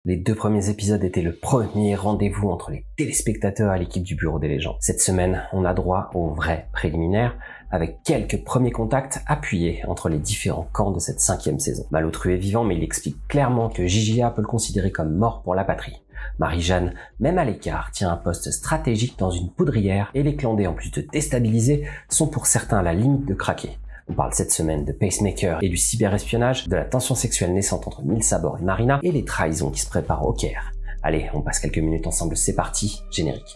Les 2 premiers épisodes étaient le premier rendez-vous entre les téléspectateurs et l'équipe du Bureau des légendes. Cette semaine, on a droit aux vrais préliminaires, avec quelques premiers contacts appuyés entre les différents camps de cette 5e saison. Malotru est vivant, mais il explique clairement que Gigia peut le considérer comme mort pour la patrie. Marie-Jeanne, même à l'écart, tient un poste stratégique dans une poudrière, et les Clandés, en plus de déstabiliser, sont pour certains à la limite de craquer. On parle cette semaine de Pacemaker et du cyberespionnage, de la tension sexuelle naissante entre Mille Sabor et Marina, et les trahisons qui se préparent au Caire. Allez, on passe quelques minutes ensemble, c'est parti, générique.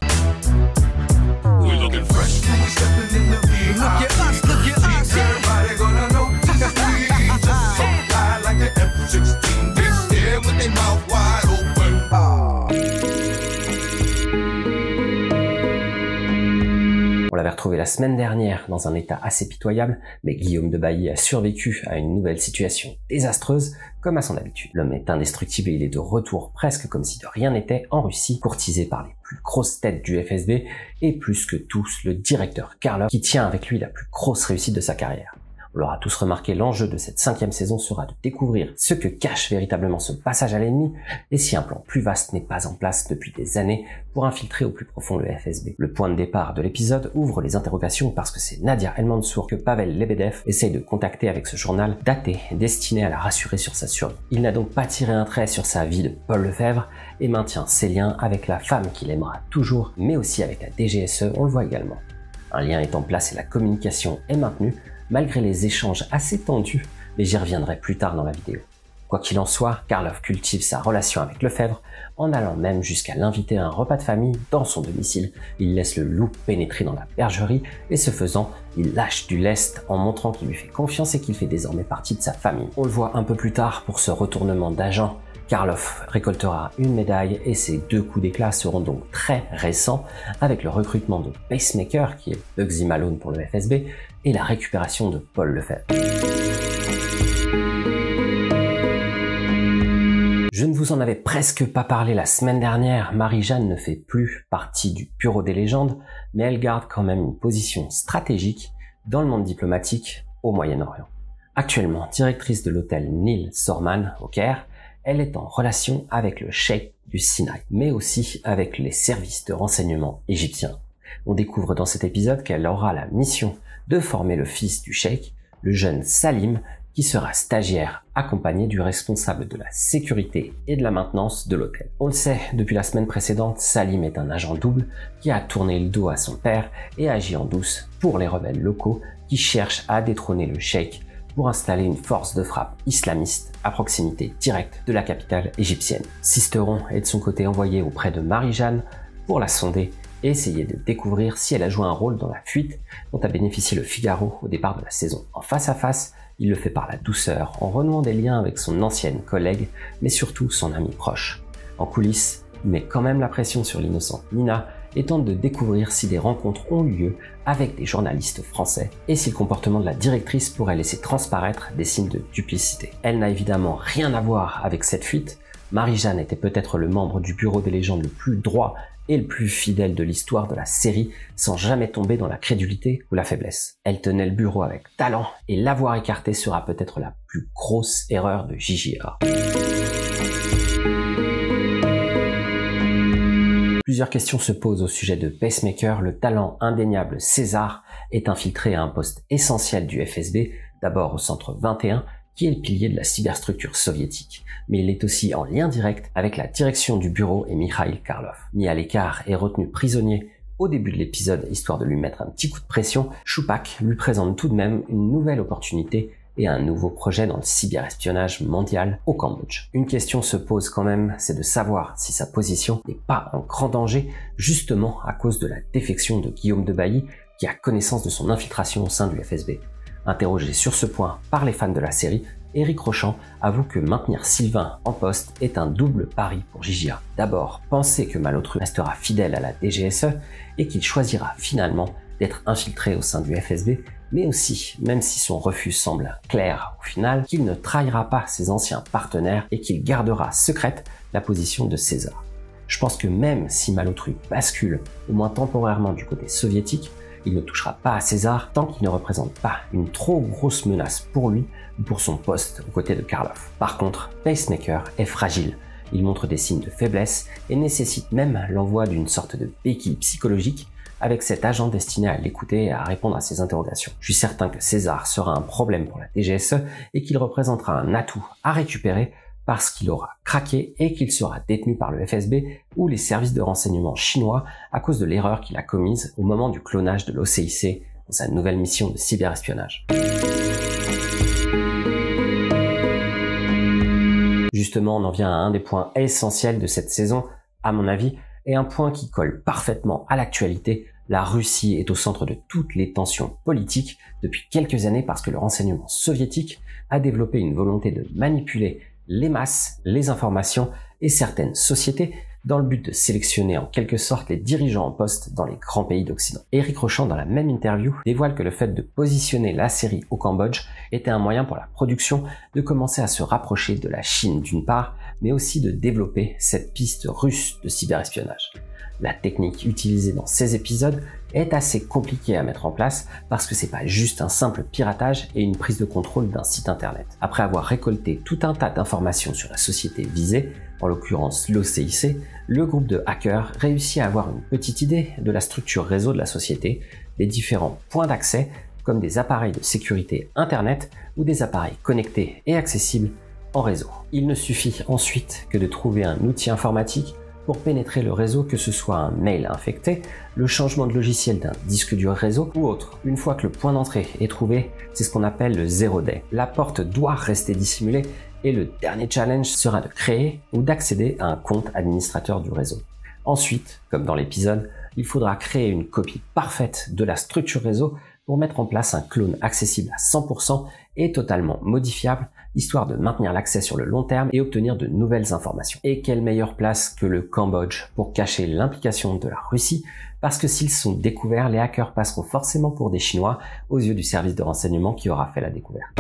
On l'avait retrouvé la semaine dernière dans un état assez pitoyable, mais Guillaume de Bailly a survécu à une nouvelle situation désastreuse, comme à son habitude. L'homme est indestructible et il est de retour presque comme si de rien n'était en Russie, courtisé par les plus grosses têtes du FSB et plus que tous le directeur Karlov qui tient avec lui la plus grosse réussite de sa carrière. On l'aura tous remarqué, l'enjeu de cette 5e saison sera de découvrir ce que cache véritablement ce passage à l'ennemi et si un plan plus vaste n'est pas en place depuis des années pour infiltrer au plus profond le FSB. Le point de départ de l'épisode ouvre les interrogations parce que c'est Nadia El Mansour que Pavel Lebedev essaye de contacter avec ce journal daté destiné à la rassurer sur sa survie. Il n'a donc pas tiré un trait sur sa vie de Paul Lefebvre et maintient ses liens avec la femme qu'il aimera toujours, mais aussi avec la DGSE, on le voit également. Un lien est en place et la communication est maintenue, malgré les échanges assez tendus, mais j'y reviendrai plus tard dans la vidéo. Quoi qu'il en soit, Karlov cultive sa relation avec Lefebvre, en allant même jusqu'à l'inviter à un repas de famille dans son domicile. Il laisse le loup pénétrer dans la bergerie, et ce faisant, il lâche du lest en montrant qu'il lui fait confiance et qu'il fait désormais partie de sa famille. On le voit un peu plus tard pour ce retournement d'agent. Karlov récoltera une médaille et ses 2 coups d'éclat seront donc très récents avec le recrutement de Pacemaker, qui est Bugsy Malone pour le FSB, et la récupération de Paul Lefebvre. Je ne vous en avais presque pas parlé la semaine dernière, Marie-Jeanne ne fait plus partie du Bureau des légendes, mais elle garde quand même une position stratégique dans le monde diplomatique au Moyen-Orient. Actuellement directrice de l'hôtel Nil Sorman au Caire, elle est en relation avec le cheikh du Sinaï, mais aussi avec les services de renseignement égyptiens. On découvre dans cet épisode qu'elle aura la mission de former le fils du cheikh, le jeune Salim, qui sera stagiaire accompagné du responsable de la sécurité et de la maintenance de l'hôtel. On le sait, depuis la semaine précédente, Salim est un agent double qui a tourné le dos à son père et agit en douce pour les rebelles locaux qui cherchent à détrôner le cheikh pour installer une force de frappe islamiste à proximité directe de la capitale égyptienne. Sisteron est de son côté envoyé auprès de Marie-Jeanne pour la sonder et essayer de découvrir si elle a joué un rôle dans la fuite dont a bénéficié le Figaro au départ de la saison. En face à face, il le fait par la douceur, en renouant des liens avec son ancienne collègue, mais surtout son ami proche. En coulisses, il met quand même la pression sur l'innocente Nina et tente de découvrir si des rencontres ont lieu avec des journalistes français et si le comportement de la directrice pourrait laisser transparaître des signes de duplicité. Elle n'a évidemment rien à voir avec cette fuite. Marie-Jeanne était peut-être le membre du Bureau des légendes le plus droit et le plus fidèle de l'histoire de la série, sans jamais tomber dans la crédulité ou la faiblesse. Elle tenait le bureau avec talent et l'avoir écarté sera peut-être la plus grosse erreur de Gigia. Plusieurs questions se posent au sujet de Pacemaker. Le talent indéniable César est infiltré à un poste essentiel du FSB, d'abord au centre 21, qui est le pilier de la cyberstructure soviétique. Mais il est aussi en lien direct avec la direction du bureau et Mikhail Karlov. Mis à l'écart et retenu prisonnier au début de l'épisode, histoire de lui mettre un petit coup de pression, Choupak lui présente tout de même une nouvelle opportunité et un nouveau projet dans le cyberespionnage mondial au Cambodge. Une question se pose quand même, c'est de savoir si sa position n'est pas en grand danger, justement à cause de la défection de Guillaume de Bailly, qui a connaissance de son infiltration au sein du FSB. Interrogé sur ce point par les fans de la série, Éric Rochant avoue que maintenir Sylvain en poste est un double pari pour Gigia. D'abord, penser que Malotru restera fidèle à la DGSE et qu'il choisira finalement d'être infiltré au sein du FSB, mais aussi, même si son refus semble clair au final, qu'il ne trahira pas ses anciens partenaires et qu'il gardera secrète la position de César. Je pense que même si Malotru bascule, au moins temporairement du côté soviétique, il ne touchera pas à César tant qu'il ne représente pas une trop grosse menace pour lui ou pour son poste aux côtés de Karlov. Par contre, Pacemaker est fragile. Il montre des signes de faiblesse et nécessite même l'envoi d'une sorte de béquille psychologique avec cet agent destiné à l'écouter et à répondre à ses interrogations. Je suis certain que César sera un problème pour la DGSE et qu'il représentera un atout à récupérer parce qu'il aura craqué et qu'il sera détenu par le FSB ou les services de renseignement chinois à cause de l'erreur qu'il a commise au moment du clonage de l'OCIC dans sa nouvelle mission de cyberespionnage. Justement, on en vient à un des points essentiels de cette saison, à mon avis, et un point qui colle parfaitement à l'actualité. La Russie est au centre de toutes les tensions politiques depuis quelques années parce que le renseignement soviétique a développé une volonté de manipuler les masses, les informations et certaines sociétés dans le but de sélectionner en quelque sorte les dirigeants en poste dans les grands pays d'Occident. Éric Rochant, dans la même interview, dévoile que le fait de positionner la série au Cambodge était un moyen pour la production de commencer à se rapprocher de la Chine d'une part, mais aussi de développer cette piste russe de cyberespionnage. La technique utilisée dans ces épisodes est assez compliquée à mettre en place parce que c'est pas juste un simple piratage et une prise de contrôle d'un site internet. Après avoir récolté tout un tas d'informations sur la société visée, en l'occurrence l'OCIC, le groupe de hackers réussit à avoir une petite idée de la structure réseau de la société, des différents points d'accès comme des appareils de sécurité internet ou des appareils connectés et accessibles en réseau. Il ne suffit ensuite que de trouver un outil informatique pour pénétrer le réseau, que ce soit un mail infecté, le changement de logiciel d'un disque dur réseau ou autre. Une fois que le point d'entrée est trouvé, c'est ce qu'on appelle le zero day. La porte doit rester dissimulée et le dernier challenge sera de créer ou d'accéder à un compte administrateur du réseau. Ensuite, comme dans l'épisode, il faudra créer une copie parfaite de la structure réseau pour mettre en place un clone accessible à 100% et totalement modifiable, histoire de maintenir l'accès sur le long terme et obtenir de nouvelles informations. Et quelle meilleure place que le Cambodge pour cacher l'implication de la Russie, parce que s'ils sont découverts, les hackers passeront forcément pour des Chinois aux yeux du service de renseignement qui aura fait la découverte.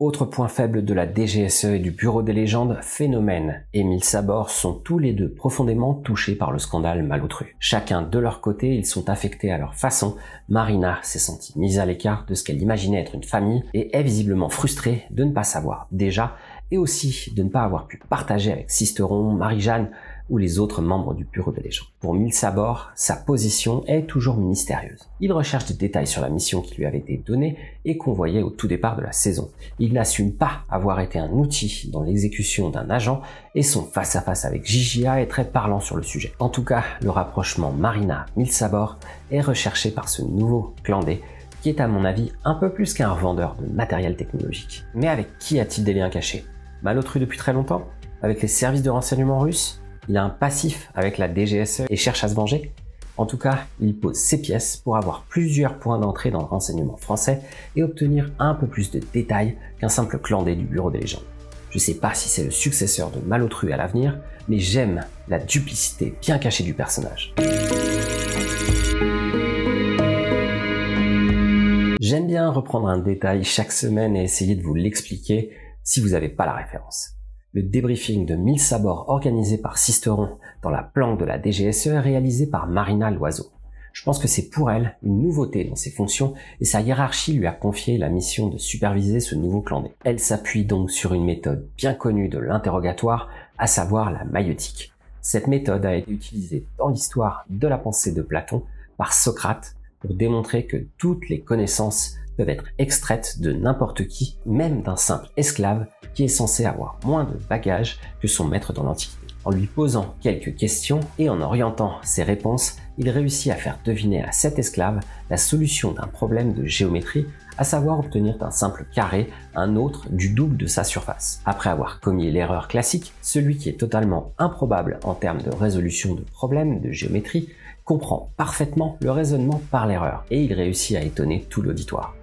Autre point faible de la DGSE et du Bureau des légendes, Phénomène et Émile Sabor sont tous les deux profondément touchés par le scandale Malotru. Chacun de leur côté, ils sont affectés à leur façon. Marina s'est sentie mise à l'écart de ce qu'elle imaginait être une famille et est visiblement frustrée de ne pas savoir déjà et aussi de ne pas avoir pu partager avec Sisteron, Marie-Jeanne ou les autres membres du Bureau des légendes. Pour Émile Sabor, sa position est toujours mystérieuse. Il recherche des détails sur la mission qui lui avait été donnée et qu'on voyait au tout départ de la saison. Il n'assume pas avoir été un outil dans l'exécution d'un agent et son face-à-face avec JJA est très parlant sur le sujet. En tout cas, le rapprochement Marina-Émile Sabor est recherché par ce nouveau clan D qui est à mon avis un peu plus qu'un revendeur de matériel technologique. Mais avec qui a-t-il des liens cachés? Malotru depuis très longtemps? Avec les services de renseignement russes? Il a un passif avec la DGSE et cherche à se venger? En tout cas, il pose ses pièces pour avoir plusieurs points d'entrée dans le renseignement français et obtenir un peu plus de détails qu'un simple clan D du Bureau des légendes. Je sais pas si c'est le successeur de Malotru à l'avenir, mais j'aime la duplicité bien cachée du personnage. J'aime bien reprendre un détail chaque semaine et essayer de vous l'expliquer si vous n'avez pas la référence. Le débriefing de Émile Sabor organisé par Sisteron dans la planque de la DGSE est réalisé par Marina Loiseau. Je pense que c'est pour elle une nouveauté dans ses fonctions et sa hiérarchie lui a confié la mission de superviser ce nouveau clan D. Elle s'appuie donc sur une méthode bien connue de l'interrogatoire, à savoir la maïeutique. Cette méthode a été utilisée dans l'histoire de la pensée de Platon par Socrate pour démontrer que toutes les connaissances peuvent être extraites de n'importe qui, même d'un simple esclave qui est censé avoir moins de bagages que son maître dans l'Antiquité. En lui posant quelques questions et en orientant ses réponses, il réussit à faire deviner à cet esclave la solution d'un problème de géométrie, à savoir obtenir d'un simple carré un autre du double de sa surface. Après avoir commis l'erreur classique, celui qui est totalement improbable en termes de résolution de problèmes de géométrie comprend parfaitement le raisonnement par l'erreur et il réussit à étonner tout l'auditoire.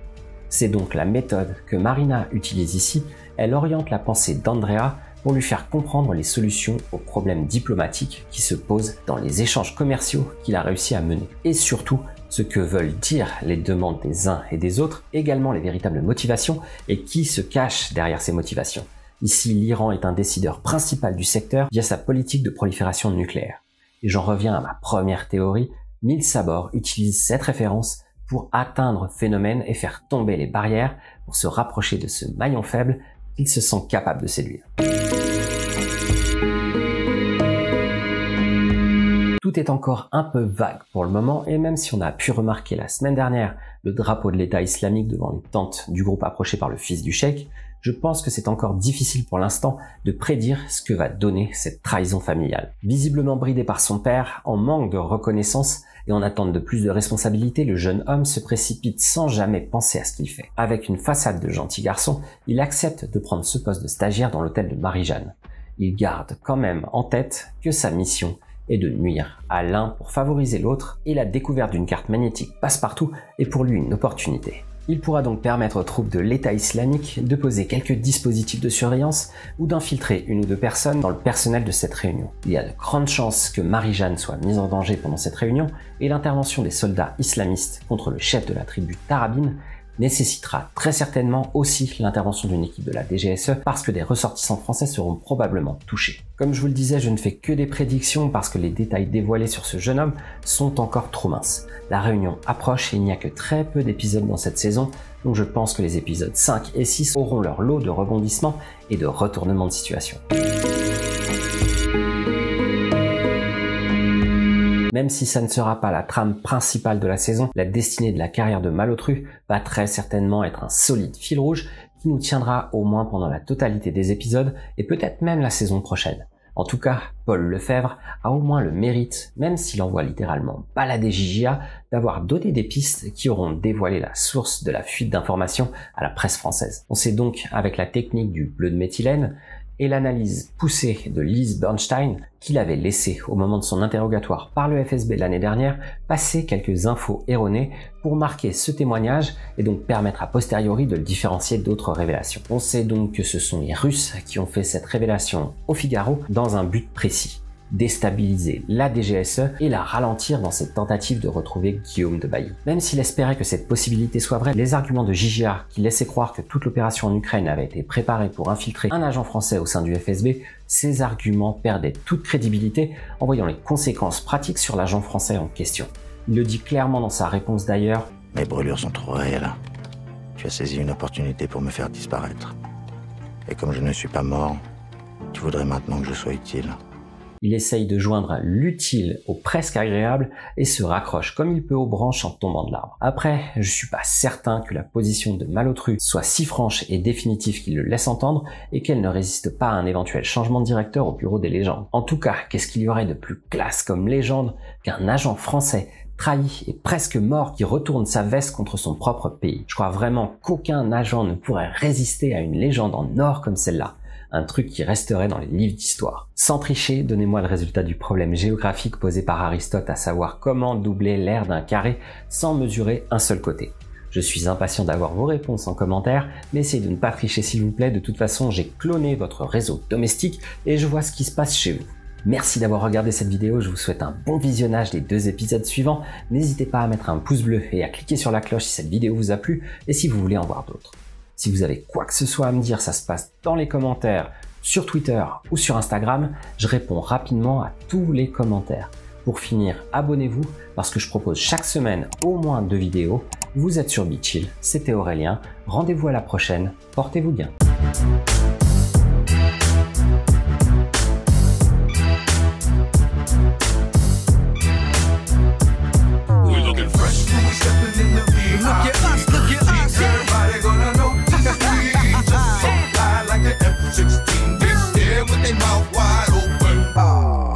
C'est donc la méthode que Marina utilise ici. Elle oriente la pensée d'Andrea pour lui faire comprendre les solutions aux problèmes diplomatiques qui se posent dans les échanges commerciaux qu'il a réussi à mener. Et surtout, ce que veulent dire les demandes des uns et des autres, également les véritables motivations et qui se cache derrière ces motivations. Ici, l'Iran est un décideur principal du secteur via sa politique de prolifération nucléaire. Et j'en reviens à ma première théorie, Émile Sabor utilise cette référence pour atteindre Phénomène et faire tomber les barrières pour se rapprocher de ce maillon faible qu'il se sent capable de séduire. Tout est encore un peu vague pour le moment et même si on a pu remarquer la semaine dernière le drapeau de l'État islamique devant les tentes du groupe approché par le fils du cheikh, je pense que c'est encore difficile pour l'instant de prédire ce que va donner cette trahison familiale. Visiblement bridé par son père, en manque de reconnaissance et en attente de plus de responsabilités, le jeune homme se précipite sans jamais penser à ce qu'il fait. Avec une façade de gentil garçon, il accepte de prendre ce poste de stagiaire dans l'hôtel de Marie-Jeanne. Il garde quand même en tête que sa mission est de nuire à l'un pour favoriser l'autre et la découverte d'une carte magnétique passe-partout est pour lui une opportunité. Il pourra donc permettre aux troupes de l'État islamique de poser quelques dispositifs de surveillance ou d'infiltrer une ou deux personnes dans le personnel de cette réunion. Il y a de grandes chances que Marie-Jeanne soit mise en danger pendant cette réunion et l'intervention des soldats islamistes contre le chef de la tribu Tarabine nécessitera très certainement aussi l'intervention d'une équipe de la DGSE parce que des ressortissants français seront probablement touchés. Comme je vous le disais, je ne fais que des prédictions parce que les détails dévoilés sur ce jeune homme sont encore trop minces. La réunion approche et il n'y a que très peu d'épisodes dans cette saison, donc je pense que les épisodes 5 et 6 auront leur lot de rebondissements et de retournements de situation. Même si ça ne sera pas la trame principale de la saison, la destinée de la carrière de Malotru va très certainement être un solide fil rouge qui nous tiendra au moins pendant la totalité des épisodes et peut-être même la saison prochaine. En tout cas, Paul Lefebvre a au moins le mérite, même s'il envoie littéralement balader JJA, d'avoir donné des pistes qui auront dévoilé la source de la fuite d'informations à la presse française. On sait donc, avec la technique du bleu de méthylène, et l'analyse poussée de Lise Bernstein, qu'il avait laissé au moment de son interrogatoire par le FSB l'année dernière, passer quelques infos erronées pour marquer ce témoignage et donc permettre a posteriori de le différencier d'autres révélations. On sait donc que ce sont les Russes qui ont fait cette révélation au Figaro dans un but précis: déstabiliser la DGSE et la ralentir dans cette tentative de retrouver Guillaume de Bailly. Même s'il espérait que cette possibilité soit vraie, les arguments de JJA qui laissaient croire que toute l'opération en Ukraine avait été préparée pour infiltrer un agent français au sein du FSB, ces arguments perdaient toute crédibilité en voyant les conséquences pratiques sur l'agent français en question. Il le dit clairement dans sa réponse d'ailleurs: mes brûlures sont trop réelles. Tu as saisi une opportunité pour me faire disparaître. Et comme je ne suis pas mort, tu voudrais maintenant que je sois utile. Il essaye de joindre l'utile au presque agréable et se raccroche comme il peut aux branches en tombant de l'arbre. Après, je suis pas certain que la position de Malotru soit si franche et définitive qu'il le laisse entendre et qu'elle ne résiste pas à un éventuel changement de directeur au bureau des légendes. En tout cas, qu'est-ce qu'il y aurait de plus classe comme légende qu'un agent français trahi et presque mort qui retourne sa veste contre son propre pays? Je crois vraiment qu'aucun agent ne pourrait résister à une légende en or comme celle-là. Un truc qui resterait dans les livres d'histoire. Sans tricher, donnez-moi le résultat du problème géographique posé par Aristote, à savoir comment doubler l'aire d'un carré sans mesurer un seul côté. Je suis impatient d'avoir vos réponses en commentaire, mais essayez de ne pas tricher s'il vous plaît, de toute façon j'ai cloné votre réseau domestique et je vois ce qui se passe chez vous. Merci d'avoir regardé cette vidéo, je vous souhaite un bon visionnage des 2 épisodes suivants. N'hésitez pas à mettre un pouce bleu et à cliquer sur la cloche si cette vidéo vous a plu et si vous voulez en voir d'autres. Si vous avez quoi que ce soit à me dire, ça se passe dans les commentaires, sur Twitter ou sur Instagram. Je réponds rapidement à tous les commentaires. Pour finir, abonnez-vous parce que je propose chaque semaine au moins 2 vidéos. Vous êtes sur BeChill, c'était Aurélien. Rendez-vous à la prochaine, portez-vous bien. Everybody gonna know. We just so fly like the F-16.